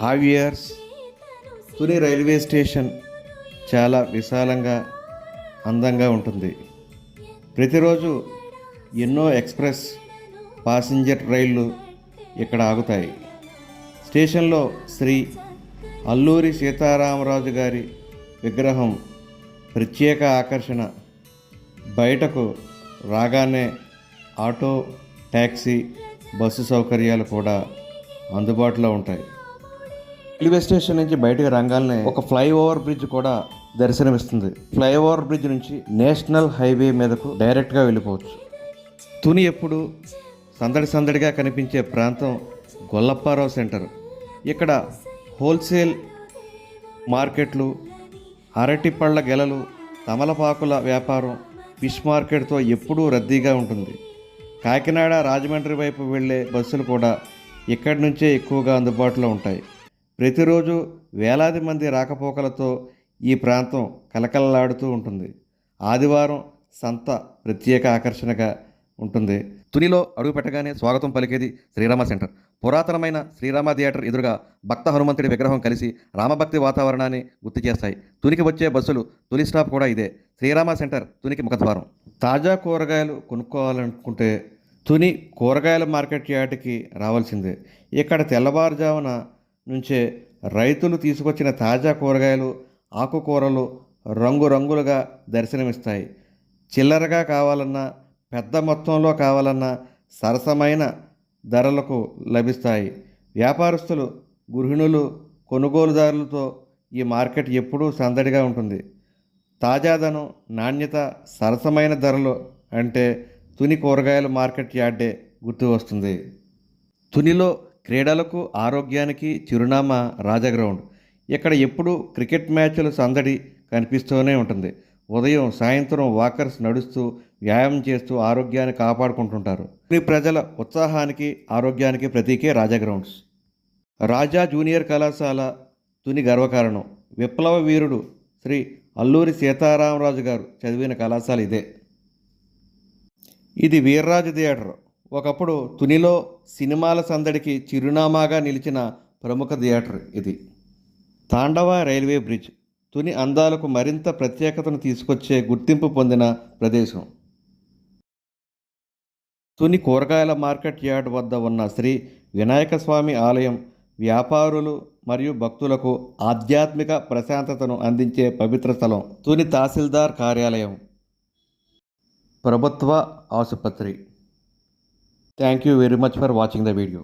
ఆవియర్స్ Tuni railway station చాలా విశాలంగా అందంగా ఉంటుంది. ప్రతిరోజు ఎన్నో ఎక్స్ప్రెస్ ప్యాసింజర్ రైళ్ళు ఇక్కడ ఆగుతాయి. స్టేషన్లో శ్రీ అల్లూరి సీతారామరాజు గారి విగ్రహం ప్రత్యేక ఆకర్షణ. బయటకు రాగానే ఆటో, ట్యాక్సీ, బస్సు సౌకర్యాలు కూడా అందుబాటులో ఉంటాయి. రైల్వే స్టేషన్ నుంచి బయటకు రాగానే ఒక ఫ్లైఓవర్ బ్రిడ్జ్ కూడా దర్శనమిస్తుంది. ఫ్లైఓవర్ బ్రిడ్జ్ నుంచి నేషనల్ హైవే మీదకు డైరెక్ట్గా వెళ్ళిపోవచ్చు. తుని ఎప్పుడు సందడిగా కనిపించే ప్రాంతం గొల్లప్పారావు సెంటర్. ఇక్కడ హోల్సేల్ మార్కెట్లు, అరటిపళ్ళ గెలలు, తమలపాకుల వ్యాపారం, ఫిష్ మార్కెట్తో ఎప్పుడూ రద్దీగా ఉంటుంది. కాకినాడ, రాజమండ్రి వైపు వెళ్ళే బస్సులు కూడా ఇక్కడి నుంచే ఎక్కువగా అందుబాటులో ఉంటాయి. ప్రతిరోజు వేలాది మంది రాకపోకలతో ఈ ప్రాంతం కలకలలాడుతూ ఉంటుంది. ఆదివారం సంత ప్రత్యేక ఆకర్షణగా ఉంటుంది. తునిలో అడుగుపెట్టగానే స్వాగతం పలికేది శ్రీరామ సెంటర్. పురాతనమైన శ్రీరామ థియేటర్ ఎదురుగా భక్త హనుమంతుడి విగ్రహం కలిసి రామభక్తి వాతావరణాన్ని గుర్తు చేస్తాయి. తునికి వచ్చే బస్సులు తొలి స్టాప్ కూడా ఇదే. శ్రీరామ సెంటర్ తునికి ముఖద్వారం. తాజా కూరగాయలు కొనుక్కోవాలనుకుంటే తుని కూరగాయల మార్కెట్ యార్డ్కి రావాల్సిందే. ఇక్కడ తెల్లవారుజామున నుంచే రైతులు తీసుకొచ్చిన తాజా కూరగాయలు, ఆకుకూరలు రంగురంగులుగా దర్శనమిస్తాయి. చిల్లరగా కావాలన్నా, పెద్ద మొత్తంలో కావాలన్నా సరసమైన ధరలకు లభిస్తాయి. వ్యాపారస్తులు, గృహిణులు, కొనుగోలుదారులతో ఈ మార్కెట్ ఎప్పుడూ సందడిగా ఉంటుంది. తాజాదనం, నాణ్యత, సరసమైన ధరలు అంటే తుని కూరగాయల మార్కెట్ యార్డే గుర్తు వస్తుంది. తునిలో క్రీడలకు, ఆరోగ్యానికి చిరునామా రాజగ్రౌండ్. ఇక్కడ ఎప్పుడూ క్రికెట్ మ్యాచ్ల సందడి కనిపిస్తూనే ఉంటుంది. ఉదయం, సాయంత్రం వాకర్స్ నడుస్తూ, వ్యాయామం చేస్తూ ఆరోగ్యాన్ని కాపాడుకుంటుంటారు. తుని ప్రజల ఉత్సాహానికి, ఆరోగ్యానికి ప్రతీకే రాజా గ్రౌండ్స్. రాజా జూనియర్ కళాశాల తుని గర్వకారణం. విప్లవ వీరుడు శ్రీ అల్లూరి సీతారామరాజు గారు చదివిన కళాశాల ఇదే. ఇది వీర్రాజు థియేటర్. ఒకప్పుడు తునిలో సినిమాల సందడికి చిరునామాగా నిలిచిన ప్రముఖ థియేటర్ ఇది. తాండవ రైల్వే బ్రిడ్జ్ తుని అందాలకు మరింత ప్రత్యేకతను తీసుకొచ్చే గుర్తింపు పొందిన ప్రదేశం. తుని కూరగాయల మార్కెట్ యార్డ్ వద్ద ఉన్న శ్రీ వినాయక స్వామి ఆలయం వ్యాపారులు మరియు భక్తులకు ఆధ్యాత్మిక ప్రశాంతతను అందించే పవిత్ర స్థలం. తుని తహసీల్దార్ కార్యాలయం, ప్రభుత్వ ఆసుపత్రి. Thank you very much for watching the video.